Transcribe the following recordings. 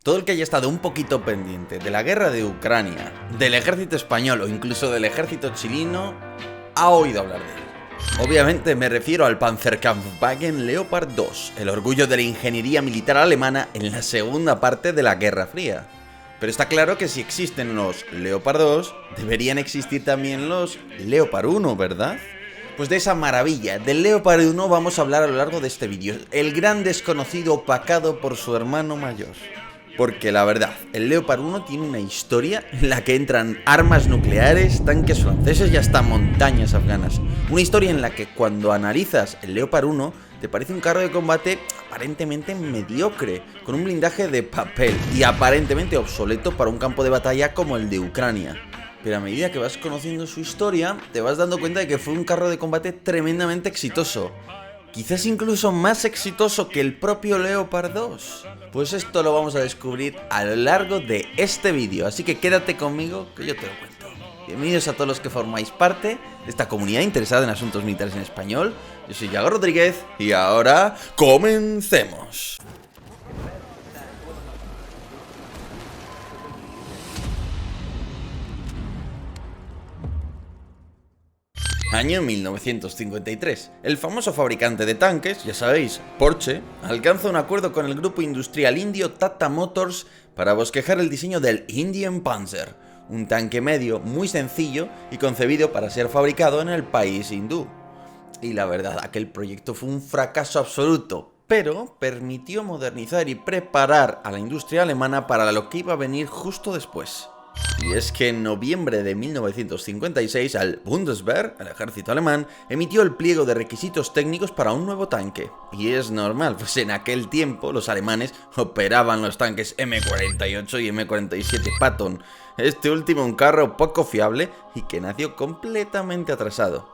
Todo el que haya estado un poquito pendiente de la guerra de Ucrania, del ejército español o incluso del ejército chileno, ha oído hablar de él. Obviamente me refiero al Panzerkampfwagen Leopard 2, el orgullo de la ingeniería militar alemana en la segunda parte de la Guerra Fría. Pero está claro que si existen los Leopard 2, deberían existir también los Leopard 1, ¿verdad? Pues de esa maravilla, del Leopard 1 vamos a hablar a lo largo de este vídeo, el gran desconocido opacado por su hermano mayor. Porque la verdad, el Leopard 1 tiene una historia en la que entran armas nucleares, tanques franceses y hasta montañas afganas. Una historia en la que cuando analizas el Leopard 1 te parece un carro de combate aparentemente mediocre, con un blindaje de papel y aparentemente obsoleto para un campo de batalla como el de Ucrania. Pero a medida que vas conociendo su historia, te vas dando cuenta de que fue un carro de combate tremendamente exitoso. Quizás incluso más exitoso que el propio Leopard 2. Pues esto lo vamos a descubrir a lo largo de este vídeo, así que quédate conmigo que yo te lo cuento. Bienvenidos a todos los que formáis parte de esta comunidad interesada en asuntos militares en español. Yo soy Yago Rodríguez y ahora comencemos. Año 1953. El famoso fabricante de tanques, ya sabéis, Porsche, alcanza un acuerdo con el grupo industrial indio Tata Motors para bosquejar el diseño del Indian Panzer, un tanque medio muy sencillo y concebido para ser fabricado en el país hindú. Y la verdad, aquel proyecto fue un fracaso absoluto, pero permitió modernizar y preparar a la industria alemana para lo que iba a venir justo después. Y es que en noviembre de 1956 el Bundeswehr, el ejército alemán, emitió el pliego de requisitos técnicos para un nuevo tanque. Y es normal, pues en aquel tiempo los alemanes operaban los tanques M48 y M47 Patton, este último un carro poco fiable y que nació completamente atrasado.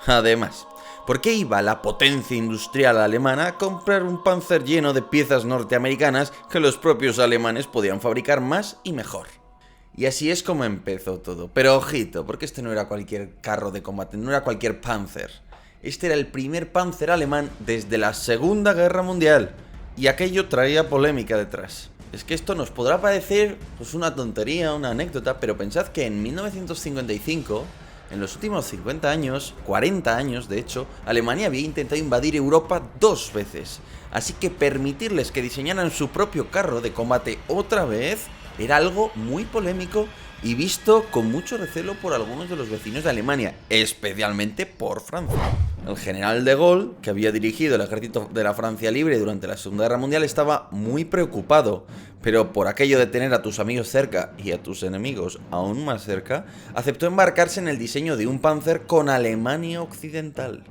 Además, ¿por qué iba la potencia industrial alemana a comprar un Panzer lleno de piezas norteamericanas que los propios alemanes podían fabricar más y mejor? Y así es como empezó todo. Pero ojito, porque este no era cualquier carro de combate, no era cualquier Panzer. Este era el primer Panzer alemán desde la Segunda Guerra Mundial. Y aquello traía polémica detrás. Es que esto nos podrá parecer pues una tontería, una anécdota, pero pensad que en 1955, en los últimos 50 años, 40 años de hecho, Alemania había intentado invadir Europa 2 veces. Así que permitirles que diseñaran su propio carro de combate otra vez era algo muy polémico y visto con mucho recelo por algunos de los vecinos de Alemania, especialmente por Francia. El general de Gaulle, que había dirigido el ejército de la Francia Libre durante la Segunda Guerra Mundial, estaba muy preocupado, pero por aquello de tener a tus amigos cerca y a tus enemigos aún más cerca, aceptó embarcarse en el diseño de un Panzer con Alemania Occidental.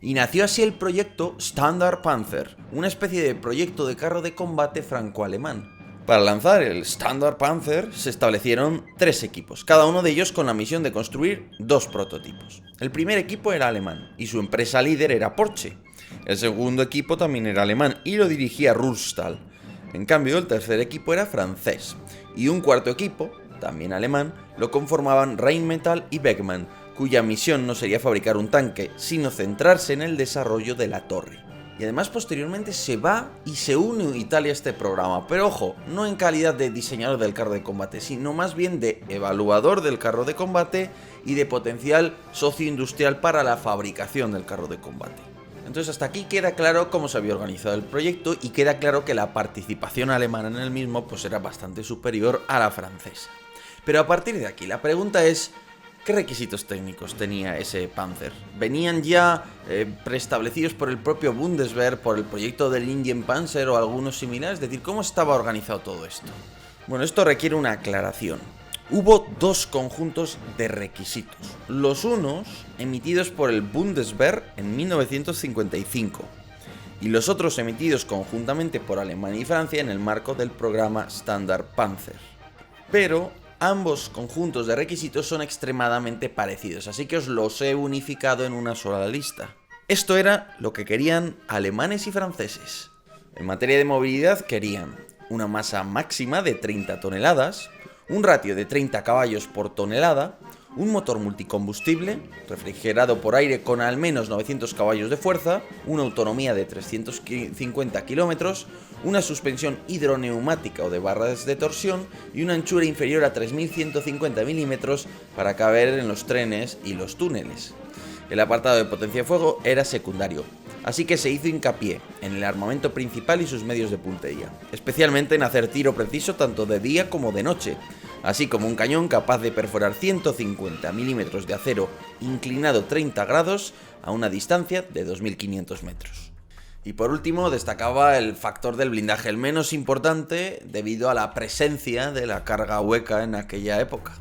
Y nació así el proyecto Standard Panzer, una especie de proyecto de carro de combate franco-alemán. Para lanzar el Standard Panzer se establecieron 3 equipos, cada uno de ellos con la misión de construir 2 prototipos. El primer equipo era alemán y su empresa líder era Porsche. El segundo equipo también era alemán y lo dirigía Rustal. En cambio, el tercer equipo era francés y un cuarto equipo, también alemán, lo conformaban Rheinmetall y Beckmann, cuya misión no sería fabricar un tanque, sino centrarse en el desarrollo de la torre. Y además posteriormente se va y se une Italia a este programa, pero ojo, no en calidad de diseñador del carro de combate, sino más bien de evaluador del carro de combate y de potencial socio industrial para la fabricación del carro de combate. Entonces hasta aquí queda claro cómo se había organizado el proyecto y queda claro que la participación alemana en el mismo pues era bastante superior a la francesa. Pero a partir de aquí la pregunta es: ¿qué requisitos técnicos tenía ese Panzer? ¿Venían ya preestablecidos por el propio Bundeswehr, por el proyecto del Indian Panzer o algunos similares? Es decir, ¿cómo estaba organizado todo esto? Bueno, esto requiere una aclaración. Hubo 2 conjuntos de requisitos. Los unos emitidos por el Bundeswehr en 1955 y los otros emitidos conjuntamente por Alemania y Francia en el marco del programa Standard Panzer. Pero ambos conjuntos de requisitos son extremadamente parecidos, así que os los he unificado en una sola lista. Esto era lo que querían alemanes y franceses. En materia de movilidad querían una masa máxima de 30 toneladas, un ratio de 30 caballos por tonelada, un motor multicombustible, refrigerado por aire con al menos 900 caballos de fuerza, una autonomía de 350 kilómetros, una suspensión hidroneumática o de barras de torsión y una anchura inferior a 3.150 milímetros para caber en los trenes y los túneles. El apartado de potencia de fuego era secundario, así que se hizo hincapié en el armamento principal y sus medios de puntería, especialmente en hacer tiro preciso tanto de día como de noche, así como un cañón capaz de perforar 150 milímetros de acero inclinado 30 grados a una distancia de 2.500 metros. Y por último destacaba el factor del blindaje, el menos importante debido a la presencia de la carga hueca en aquella época.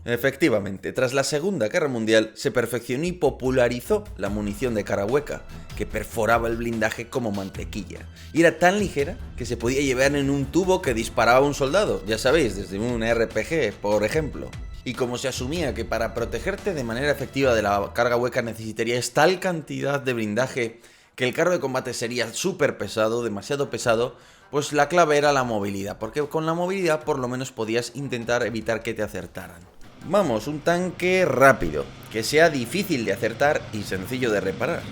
Efectivamente, tras la Segunda Guerra Mundial se perfeccionó y popularizó la munición de cara hueca, que perforaba el blindaje como mantequilla, y era tan ligera que se podía llevar en un tubo que disparaba a un soldado, ya sabéis, desde un RPG, por ejemplo. Y como se asumía que para protegerte de manera efectiva de la carga hueca necesitarías tal cantidad de blindaje que el carro de combate sería súper pesado, demasiado pesado, pues la clave era la movilidad, porque con la movilidad por lo menos podías intentar evitar que te acertaran. Vamos, un tanque rápido, que sea difícil de acertar y sencillo de reparar.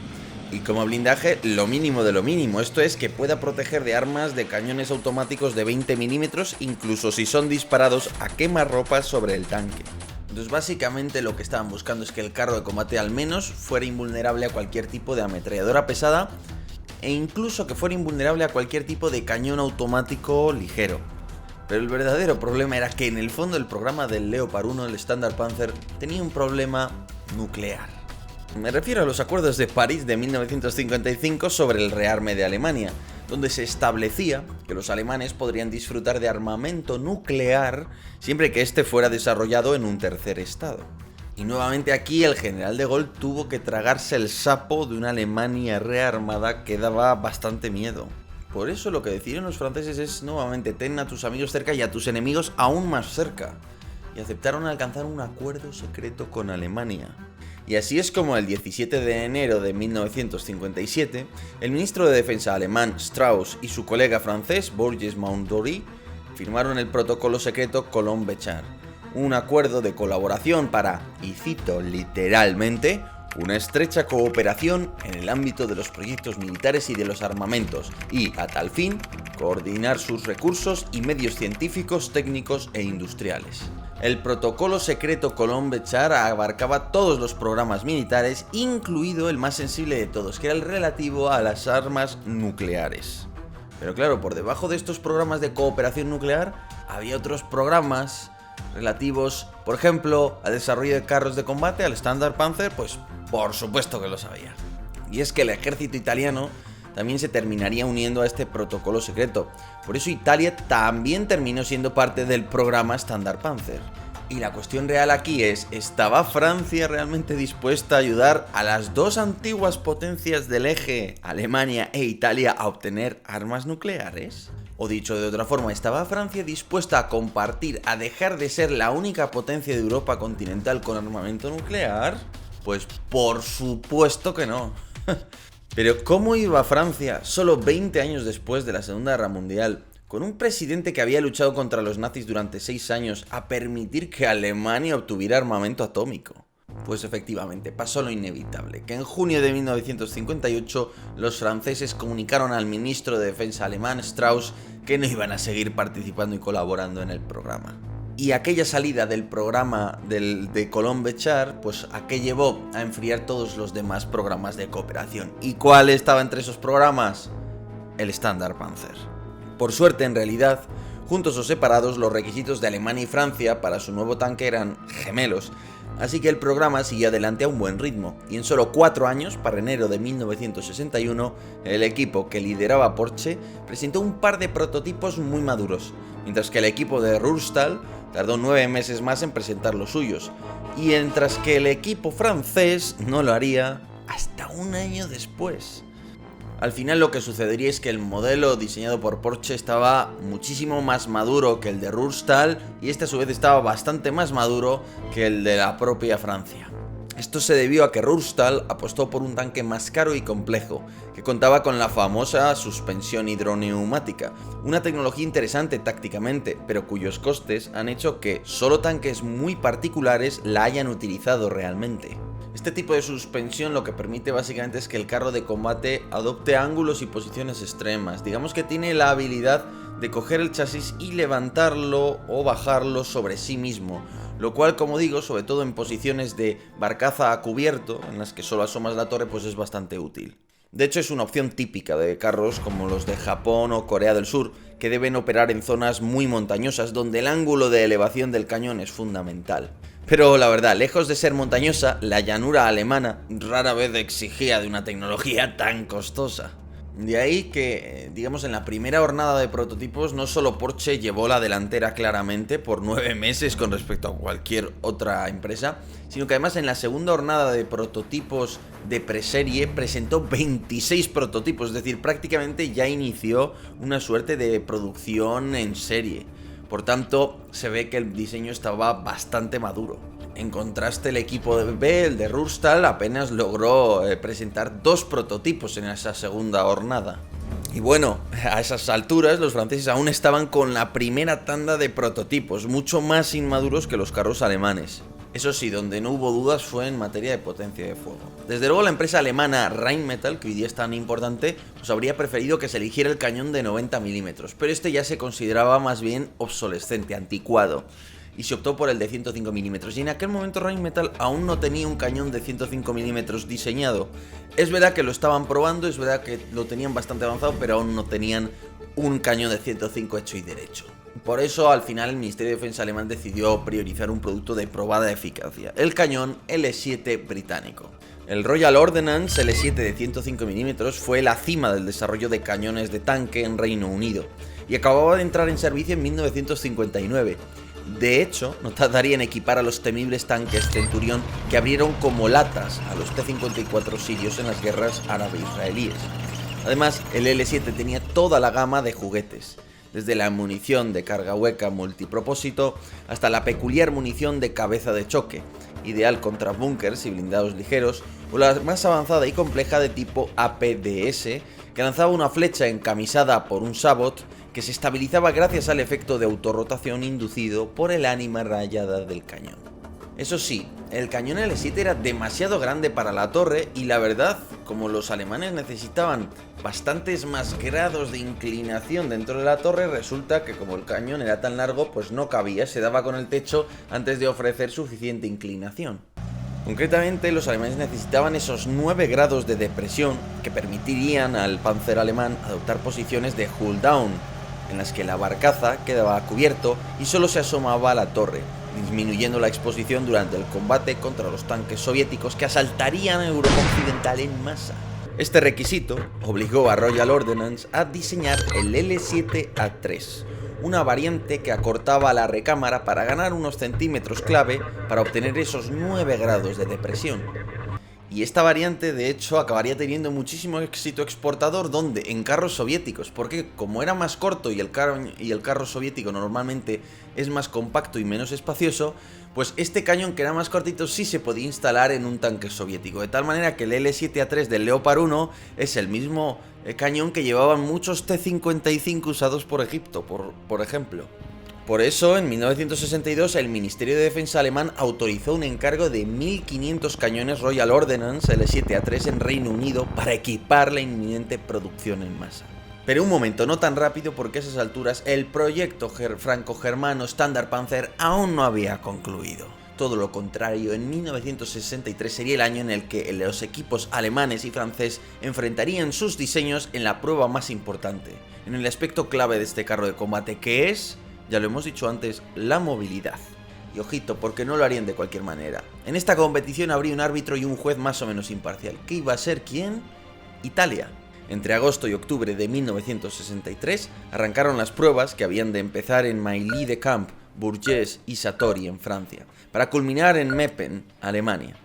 Y como blindaje, lo mínimo de lo mínimo, esto es que pueda proteger de armas de cañones automáticos de 20 milímetros, incluso si son disparados a quemarropas sobre el tanque. Entonces básicamente lo que estaban buscando es que el carro de combate al menos fuera invulnerable a cualquier tipo de ametralladora pesada e incluso que fuera invulnerable a cualquier tipo de cañón automático ligero. Pero el verdadero problema era que en el fondo el programa del Leopard 1, el Standard Panzer, tenía un problema nuclear. Me refiero a los acuerdos de París de 1955 sobre el rearme de Alemania, donde se establecía que los alemanes podrían disfrutar de armamento nuclear siempre que éste fuera desarrollado en un tercer estado. Y nuevamente aquí el general de Gaulle tuvo que tragarse el sapo de una Alemania rearmada que daba bastante miedo. Por eso lo que decidieron los franceses es nuevamente ten a tus amigos cerca y a tus enemigos aún más cerca. Y aceptaron alcanzar un acuerdo secreto con Alemania. Y así es como el 17 de enero de 1957, el ministro de Defensa alemán Strauss y su colega francés Bourges Mondory firmaron el protocolo secreto Colomb-Béchar, un acuerdo de colaboración para, y cito literalmente, una estrecha cooperación en el ámbito de los proyectos militares y de los armamentos, y, a tal fin, coordinar sus recursos y medios científicos, técnicos e industriales. El protocolo secreto Colomb-Béchar abarcaba todos los programas militares, incluido el más sensible de todos, que era el relativo a las armas nucleares. Pero claro, por debajo de estos programas de cooperación nuclear, había otros programas relativos, por ejemplo, al desarrollo de carros de combate, al Standard Panzer, pues por supuesto que lo sabía. Y es que el ejército italiano también se terminaría uniendo a este protocolo secreto. Por eso Italia también terminó siendo parte del programa Standard Panzer. Y la cuestión real aquí es, ¿estaba Francia realmente dispuesta a ayudar a las dos antiguas potencias del eje, Alemania e Italia, a obtener armas nucleares? O dicho de otra forma, ¿estaba Francia dispuesta a compartir, a dejar de ser la única potencia de Europa continental con armamento nuclear? Pues por supuesto que no. Pero ¿cómo iba Francia, solo 20 años después de la Segunda Guerra Mundial, con un presidente que había luchado contra los nazis durante 6 años, a permitir que Alemania obtuviera armamento atómico? Pues efectivamente, pasó lo inevitable, que en junio de 1958 los franceses comunicaron al ministro de Defensa alemán, Strauss, que no iban a seguir participando y colaborando en el programa. Y aquella salida del programa de Colomb-Béchar, pues a qué llevó a enfriar todos los demás programas de cooperación. ¿Y cuál estaba entre esos programas? El Standard Panzer. Por suerte, en realidad, juntos o separados, los requisitos de Alemania y Francia para su nuevo tanque eran gemelos, así que el programa siguió adelante a un buen ritmo, y en solo 4 años, para enero de 1961, el equipo que lideraba Porsche presentó un par de prototipos muy maduros, mientras que el equipo de Rurstall tardó 9 meses más en presentar los suyos, y mientras que el equipo francés no lo haría hasta un año después. Al final lo que sucedería es que el modelo diseñado por Porsche estaba muchísimo más maduro que el de Rurstall, y este a su vez estaba bastante más maduro que el de la propia Francia. Esto se debió a que Rurstall apostó por un tanque más caro y complejo, que contaba con la famosa suspensión hidroneumática, una tecnología interesante tácticamente, pero cuyos costes han hecho que solo tanques muy particulares la hayan utilizado realmente. Este tipo de suspensión lo que permite básicamente es que el carro de combate adopte ángulos y posiciones extremas. Digamos que tiene la habilidad de coger el chasis y levantarlo o bajarlo sobre sí mismo, lo cual, como digo, sobre todo en posiciones de barcaza a cubierto, en las que solo asomas la torre, pues es bastante útil. De hecho, es una opción típica de carros como los de Japón o Corea del Sur, que deben operar en zonas muy montañosas donde el ángulo de elevación del cañón es fundamental. Pero la verdad, lejos de ser montañosa, la llanura alemana rara vez exigía de una tecnología tan costosa. De ahí que, digamos, en la primera hornada de prototipos no solo Porsche llevó la delantera claramente por 9 meses con respecto a cualquier otra empresa, sino que además en la segunda hornada de prototipos de preserie presentó 26 prototipos, es decir, prácticamente ya inició una suerte de producción en serie. Por tanto, se ve que el diseño estaba bastante maduro. En contraste, el equipo de B, el de Rustal, apenas logró presentar 2 prototipos en esa segunda hornada. Y bueno, a esas alturas los franceses aún estaban con la primera tanda de prototipos, mucho más inmaduros que los carros alemanes. Eso sí, donde no hubo dudas fue en materia de potencia de fuego. Desde luego la empresa alemana Rheinmetall, que hoy día es tan importante, pues habría preferido que se eligiera el cañón de 90 milímetros, pero este ya se consideraba más bien obsolescente, anticuado, y se optó por el de 105 milímetros. Y en aquel momento Rheinmetall aún no tenía un cañón de 105 milímetros diseñado. Es verdad que lo estaban probando, es verdad que lo tenían bastante avanzado, pero aún no tenían un cañón de 105 hecho y derecho. Por eso, al final, el Ministerio de Defensa alemán decidió priorizar un producto de probada eficacia, el cañón L7 británico. El Royal Ordnance L7 de 105 milímetros fue la cima del desarrollo de cañones de tanque en Reino Unido y acababa de entrar en servicio en 1959. De hecho, no tardaría en equipar a los temibles tanques Centurión que abrieron como latas a los T-54 sirios en las guerras árabe-israelíes. Además, el L7 tenía toda la gama de juguetes, desde la munición de carga hueca multipropósito hasta la peculiar munición de cabeza de choque, ideal contra búnkers y blindados ligeros, o la más avanzada y compleja de tipo APDS, que lanzaba una flecha encamisada por un sabot que se estabilizaba gracias al efecto de autorrotación inducido por el ánima rayada del cañón. Eso sí, el cañón L7 era demasiado grande para la torre y la verdad, como los alemanes necesitaban bastantes más grados de inclinación dentro de la torre, resulta que como el cañón era tan largo, pues no cabía, se daba con el techo antes de ofrecer suficiente inclinación. Concretamente, los alemanes necesitaban esos 9 grados de depresión que permitirían al Panzer alemán adoptar posiciones de hull down, en las que la barcaza quedaba a cubierto y solo se asomaba a la torre, disminuyendo la exposición durante el combate contra los tanques soviéticos que asaltarían a Europa Occidental en masa. Este requisito obligó a Royal Ordnance a diseñar el L7A3, una variante que acortaba la recámara para ganar unos centímetros clave para obtener esos 9 grados de depresión. Y esta variante, de hecho, acabaría teniendo muchísimo éxito exportador, donde en carros soviéticos, porque como era más corto y el carro soviético normalmente es más compacto y menos espacioso, pues este cañón, que era más cortito, sí se podía instalar en un tanque soviético, de tal manera que el L7A3 del Leopard 1 es el mismo cañón que llevaban muchos T-55 usados por Egipto, por ejemplo. Por eso, en 1962, el Ministerio de Defensa alemán autorizó un encargo de 1.500 cañones Royal Ordnance L7A3 en Reino Unido para equipar la inminente producción en masa. Pero un momento, no tan rápido, porque a esas alturas el proyecto franco-germano Standard Panzer aún no había concluido. Todo lo contrario, en 1963 sería el año en el que los equipos alemanes y francés enfrentarían sus diseños en la prueba más importante, en el aspecto clave de este carro de combate, que es, ya lo hemos dicho antes, la movilidad. Y ojito, porque no lo harían de cualquier manera. En esta competición habría un árbitro y un juez más o menos imparcial. ¿Qué iba a ser quién? Italia. Entre agosto y octubre de 1963 arrancaron las pruebas que habían de empezar en Mailly-de-Camp, Bourges y Satori en Francia, para culminar en Meppen, Alemania.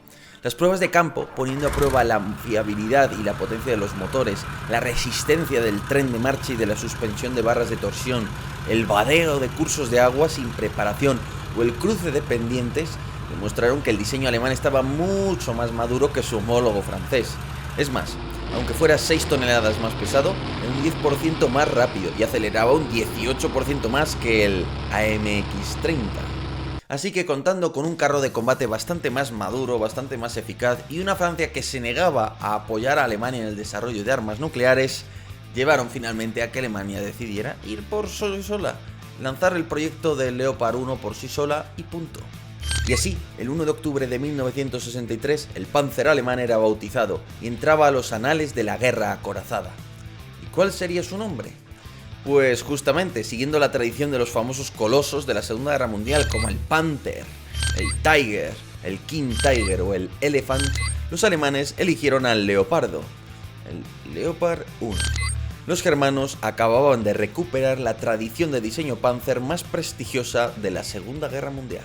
Las pruebas de campo, poniendo a prueba la fiabilidad y la potencia de los motores, la resistencia del tren de marcha y de la suspensión de barras de torsión, el vadeo de cursos de agua sin preparación o el cruce de pendientes, demostraron que el diseño alemán estaba mucho más maduro que su homólogo francés. Es más, aunque fuera 6 toneladas más pesado, era un 10% más rápido y aceleraba un 18% más que el AMX-30. Así que contando con un carro de combate bastante más maduro, bastante más eficaz y una Francia que se negaba a apoyar a Alemania en el desarrollo de armas nucleares, llevaron finalmente a que Alemania decidiera ir por sola, lanzar el proyecto del Leopard 1 por sí sola y punto. Y así, el 1 de octubre de 1963, el Panzer alemán era bautizado y entraba a los anales de la guerra acorazada. ¿Y cuál sería su nombre? Pues justamente, siguiendo la tradición de los famosos colosos de la Segunda Guerra Mundial como el Panther, el Tiger, el King Tiger o el Elephant, los alemanes eligieron al Leopardo, el Leopard 1. Los germanos acababan de recuperar la tradición de diseño Panzer más prestigiosa de la Segunda Guerra Mundial.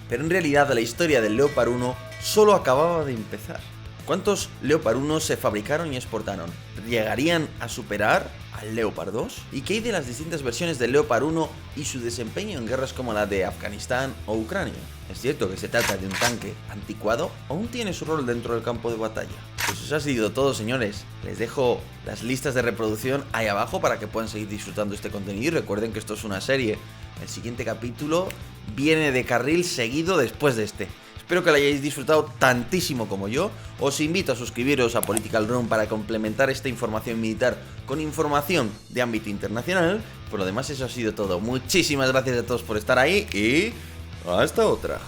Pero en realidad la historia del Leopard 1 solo acababa de empezar. ¿Cuántos Leopard 1 se fabricaron y exportaron? ¿Llegarían a superar al Leopard 2? ¿Y qué hay de las distintas versiones del Leopard 1 y su desempeño en guerras como la de Afganistán o Ucrania? ¿Es cierto que se trata de un tanque anticuado o aún tiene su rol dentro del campo de batalla? Pues eso ha sido todo, señores. Les dejo las listas de reproducción ahí abajo para que puedan seguir disfrutando este contenido y recuerden que esto es una serie. El siguiente capítulo viene de carril seguido después de este. Espero que lo hayáis disfrutado tantísimo como yo. Os invito a suscribiros a Political Room para complementar esta información militar con información de ámbito internacional. Por lo demás, eso ha sido todo. Muchísimas gracias a todos por estar ahí y hasta otra.